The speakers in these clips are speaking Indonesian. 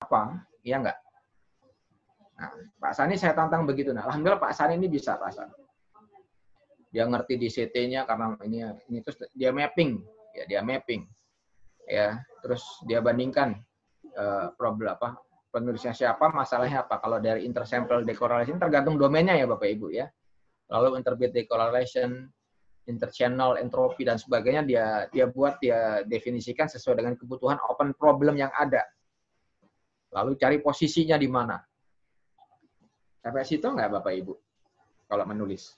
apa, ya enggak? Nah, Pak Sani saya tantang begitu. Nah, alhamdulillah Pak Sani ini bisa, Pak Sani. Dia ngerti di CT-nya karena ini terus dia mapping, ya. Terus dia bandingkan problem apa, penulisnya siapa, masalahnya apa. Kalau dari intersample decorrelation tergantung domainnya ya Bapak Ibu ya. Lalu interbit decorrelation, interchannel, entropi dan sebagainya dia definisikan sesuai dengan kebutuhan open problem yang ada. Lalu cari posisinya di mana. Sampai situ nggak Bapak Ibu? Kalau menulis.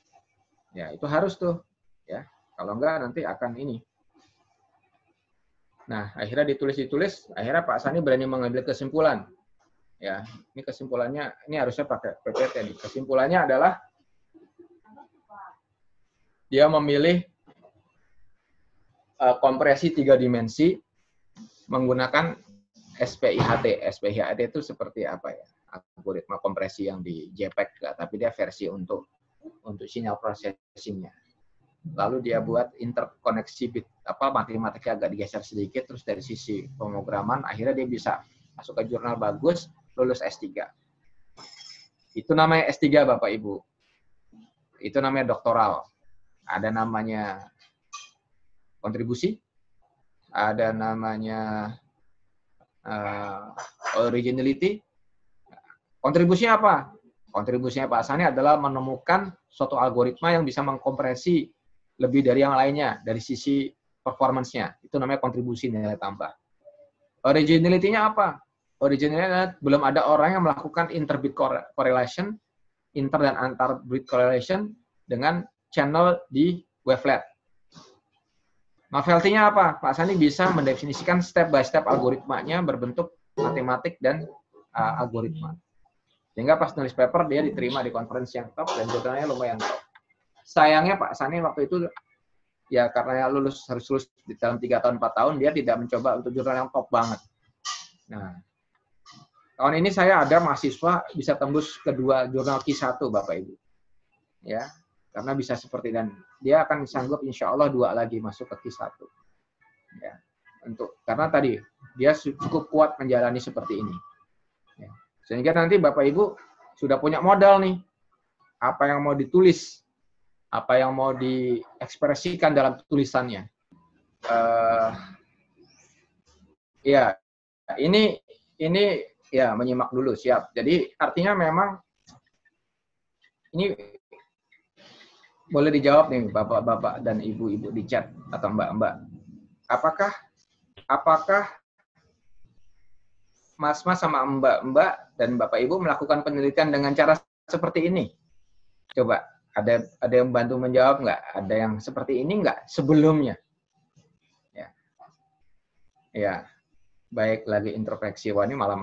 Ya, itu harus tuh, ya. Kalau enggak nanti akan ini. Nah, akhirnya ditulis, akhirnya Pak Sani berani mengambil kesimpulan. Ya, ini kesimpulannya, ini harusnya pakai PPT nih. Kesimpulannya adalah dia memilih kompresi 3 dimensi menggunakan SPIHT. SPIHT itu seperti apa ya? Algoritma kompresi yang di JPEG, tapi dia versi untuk sinyal processing-nya. Lalu dia buat interkoneksi bit matematiknya agak digeser sedikit, terus dari sisi pemrograman akhirnya dia bisa masuk ke jurnal bagus, lulus S3. Itu namanya S3 Bapak Ibu. Itu namanya doktoral. Ada namanya kontribusi, ada namanya originality. Kontribusinya apa? Kontribusinya Pak Sani adalah menemukan suatu algoritma yang bisa mengkompresi lebih dari yang lainnya dari sisi performance-nya. Itu namanya kontribusi nilai tambah. Originality-nya apa? Originality belum ada orang yang melakukan interbit correlation, inter dan antar bit correlation dengan channel di wavelet. Novelty-nya apa? Pak Sani bisa mendefinisikan step by step algoritmanya berbentuk matematik dan algoritma. Sehingga pas nulis paper dia diterima di konferensi yang top dan jurnalnya lumayan top. Sayangnya Pak Sani waktu itu ya karena harus lulus di dalam 3 tahun 4 tahun dia tidak mencoba untuk jurnal yang top banget. Nah, tahun ini saya ada mahasiswa bisa tembus kedua jurnal Q1 Bapak Ibu. Ya, karena bisa seperti dan dia akan sanggup insya Allah 2 lagi masuk ke Q1. Ya, karena tadi dia cukup kuat menjalani seperti ini. Ya, sehingga nanti Bapak Ibu sudah punya modal nih. Apa yang mau ditulis, apa yang mau diekspresikan dalam tulisannya. Ya, ini ya menyimak dulu, siap. Jadi artinya memang ini boleh dijawab nih bapak-bapak dan ibu-ibu di chat atau mbak-mbak. Apakah mas-mas sama mbak-mbak dan bapak ibu melakukan penelitian dengan cara seperti ini? Coba ada yang bantu menjawab nggak? Ada yang seperti ini nggak sebelumnya? Ya, baik lagi introspeksi. Wah ini malah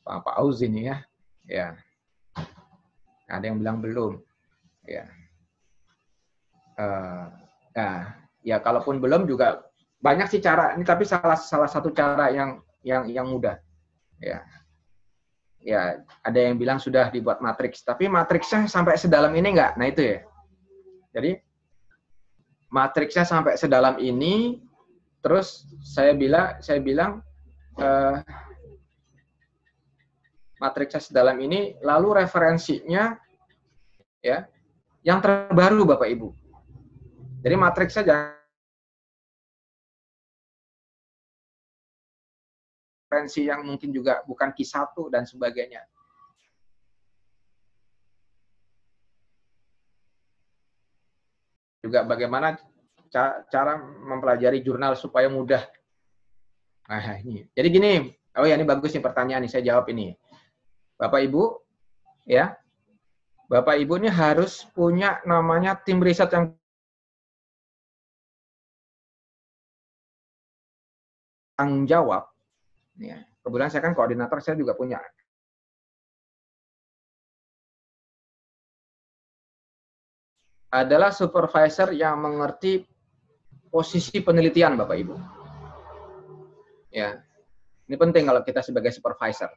Pak Auz ini ya. Ya, ada yang bilang belum. Ya, nah, ya kalaupun belum juga banyak sih cara ini, tapi salah satu cara yang mudah. Ya, ada yang bilang sudah dibuat matriks, tapi matriksnya sampai sedalam ini nggak? Nah itu ya. Jadi matriksnya sampai sedalam ini, terus saya bilang matriksnya sedalam ini, lalu referensinya ya yang terbaru Bapak Ibu. Jadi matriksnya jangan referensi yang mungkin juga bukan Q1 dan sebagainya. Juga bagaimana cara mempelajari jurnal supaya mudah. Nah, ini. Jadi gini, oh ya ini bagus nih pertanyaan nih, saya jawab ini. Bapak Ibu, ya. Bapak Ibu ini harus punya namanya tim riset yang tanggung jawab. Ya. Kebetulan saya kan koordinator, saya juga punya. Adalah supervisor yang mengerti posisi penelitian Bapak Ibu. Ya. Ini penting kalau kita sebagai supervisor.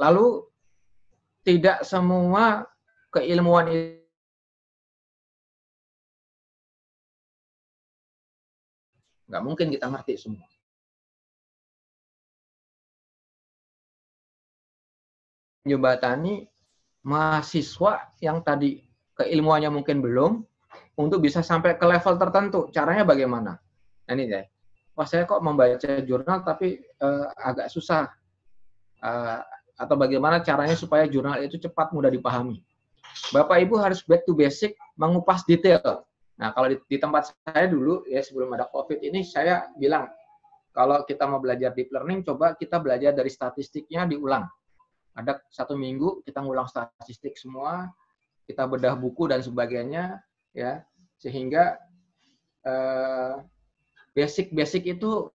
Lalu tidak semua keilmuan itu nggak mungkin kita ngerti semua. menjembatani mahasiswa yang tadi keilmuannya mungkin belum untuk bisa sampai ke level tertentu. Caranya bagaimana? Nah, ini deh. Wah, saya kok membaca jurnal tapi agak susah. Atau bagaimana caranya supaya jurnal itu cepat mudah dipahami. Bapak Ibu harus back to basic, mengupas detail. Nah, kalau di tempat saya dulu ya sebelum ada COVID ini saya bilang kalau kita mau belajar deep learning, coba kita belajar dari statistiknya diulang. Ada 1 minggu kita ngulang statistik semua, kita bedah buku dan sebagainya, ya sehingga basic itu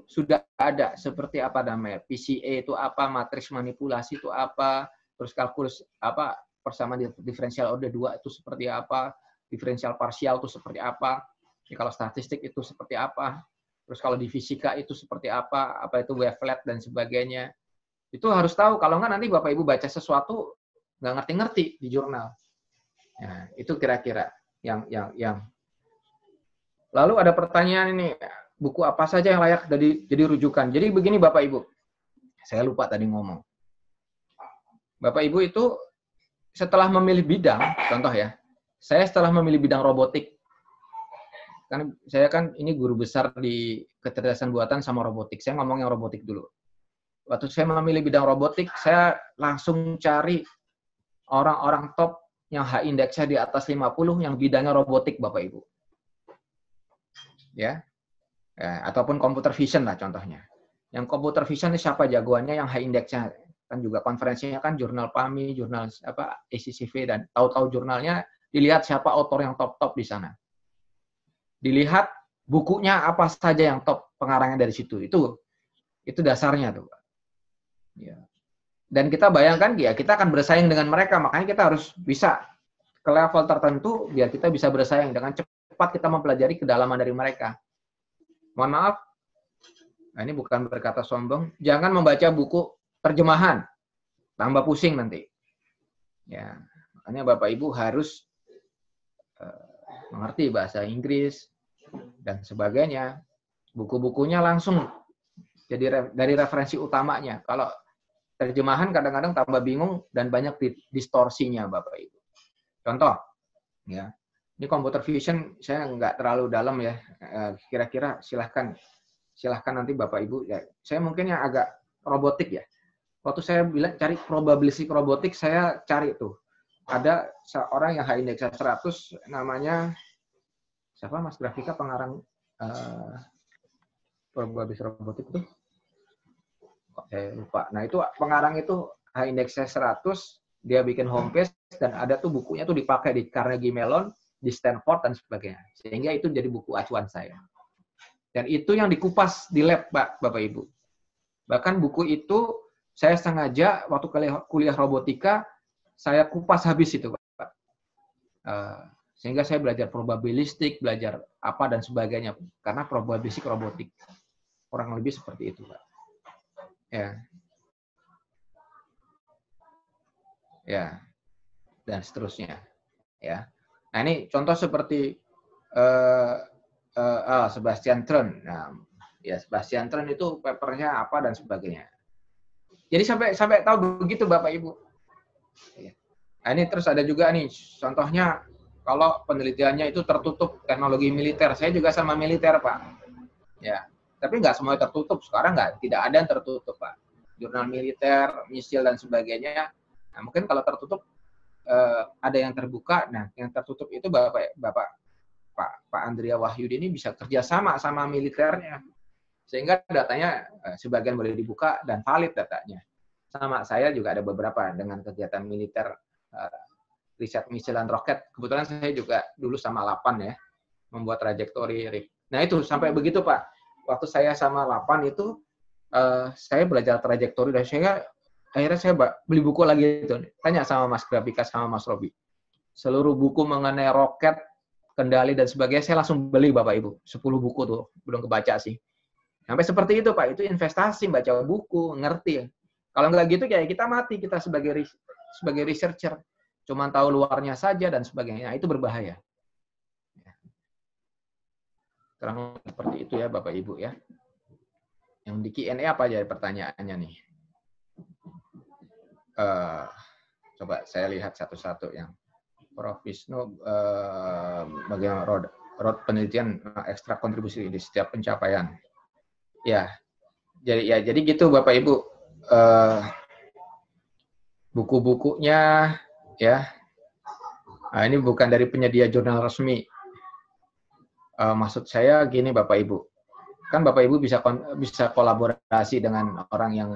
sudah ada seperti apa namanya PCA itu apa, matriks manipulasi itu apa, terus kalkulus apa persamaan diferensial order 2 itu seperti apa, diferensial parsial itu seperti apa, ya, kalau statistik itu seperti apa. Terus kalau di fisika itu seperti apa itu wavelet dan sebagainya. Itu harus tahu, kalau nggak nanti Bapak Ibu baca sesuatu nggak ngerti-ngerti di jurnal. Nah, itu kira-kira yang. Lalu ada pertanyaan ini, buku apa saja yang layak jadi rujukan. Jadi begini Bapak Ibu, saya lupa tadi ngomong. Bapak Ibu itu setelah memilih bidang, contoh ya, saya setelah memilih bidang robotik, kan saya kan ini guru besar di kecerdasan buatan sama robotik. Saya ngomong yang robotik dulu. Waktu saya memilih bidang robotik, saya langsung cari orang-orang top yang H-indeksnya di atas 50 yang bidangnya robotik, Bapak Ibu. Ya, ataupun computer vision lah contohnya. Yang computer vision ini siapa jagoannya yang H-indeksnya? Kan juga konferensinya kan jurnal PAMI, jurnal apa ACCV, dan tahu-tahu jurnalnya dilihat siapa author yang top-top di sana. Dilihat bukunya apa saja yang top, pengarangnya dari situ. Itu dasarnya tuh, Pak. Ya. Dan kita bayangkan ya kita akan bersaing dengan mereka, makanya kita harus bisa ke level tertentu biar kita bisa bersaing dengan cepat, kita mempelajari kedalaman dari mereka. Mohon maaf, nah ini bukan berkata sombong, jangan membaca buku terjemahan, tambah pusing nanti. Ya, makanya Bapak Ibu harus mengerti bahasa Inggris dan sebagainya. Buku-bukunya langsung jadi dari referensi utamanya. Kalau terjemahan kadang-kadang tambah bingung dan banyak distorsinya, Bapak Ibu. Contoh, ya, ini computer vision saya nggak terlalu dalam ya. Kira-kira silahkan nanti Bapak Ibu. Ya, saya mungkin yang agak robotik ya. Waktu saya bilang cari probabilistik robotik, saya cari tuh. Ada seorang yang H-indeksnya 100, namanya siapa Mas Grafika, pengarang probabilistik robotik itu? Saya lupa. Nah, itu pengarang itu H-indeksnya 100, dia bikin homepage, dan ada tuh bukunya tuh dipakai di Carnegie Mellon, di Stanford, dan sebagainya. Sehingga itu jadi buku acuan saya. Dan itu yang dikupas di lab, Pak, Bapak Ibu. Bahkan buku itu, saya sengaja waktu kuliah robotika, saya kupas habis itu, Pak. Sehingga saya belajar probabilistik, belajar apa dan sebagainya. Karena probabilistik robotik. Kurang lebih seperti itu, Pak. Ya, dan seterusnya. Ya. Nah, ini contoh seperti Sebastian Thrun. Nah, ya Sebastian Thrun itu papernya apa dan sebagainya. Jadi sampai tahu begitu Bapak Ibu. Nah, ini terus ada juga nih contohnya kalau penelitiannya itu tertutup teknologi militer. Saya juga sama militer, Pak. Ya, tapi nggak semuanya tertutup. Sekarang tidak ada yang tertutup, Pak. Jurnal militer, misil dan sebagainya. Nah, mungkin kalau tertutup ada yang terbuka. Nah, yang tertutup itu Pak Andrea Wahyudi ini bisa kerjasama sama militernya. Sehingga datanya sebagian boleh dibuka dan valid datanya. Sama saya juga ada beberapa dengan kegiatan militer, riset misil dan roket. Kebetulan saya juga dulu sama Lapan ya, membuat trajektori. Nah itu sampai begitu Pak. Waktu saya sama Lapan itu, saya belajar trajektori dan akhirnya saya beli buku lagi itu. Tanya sama Mas Grafika sama Mas Robi. Seluruh buku mengenai roket, kendali dan sebagainya saya langsung beli Bapak Ibu. 10 buku tuh, belum kebaca sih. Sampai seperti itu Pak, itu investasi, baca buku, ngerti. Kalau nggak gitu kayak kita mati, kita sebagai researcher. Cuma tahu luarnya saja dan sebagainya, itu berbahaya. Kurang seperti itu ya Bapak Ibu ya. Yang di Q&A apa aja pertanyaannya nih? coba saya lihat satu-satu yang Prof. Wisnu bagaimana road penelitian ekstra kontribusi di setiap pencapaian. Ya, jadi gitu Bapak Ibu. Buku-bukunya ya. Nah, ini bukan dari penyedia jurnal resmi. Maksud saya gini Bapak Ibu. Kan Bapak Ibu bisa kolaborasi dengan orang yang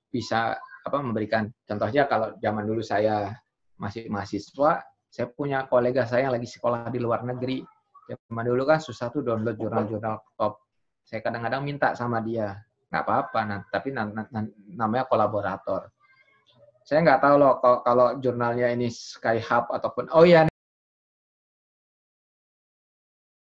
bisa memberikan, contohnya kalau zaman dulu saya masih mahasiswa, saya punya kolega saya yang lagi sekolah di luar negeri. Zaman dulu kan susah tuh download jurnal-jurnal top. Saya kadang-kadang minta sama dia, nggak apa-apa, tapi namanya kolaborator. Saya nggak tahu loh kalau jurnalnya ini Skyhub ataupun, oh ya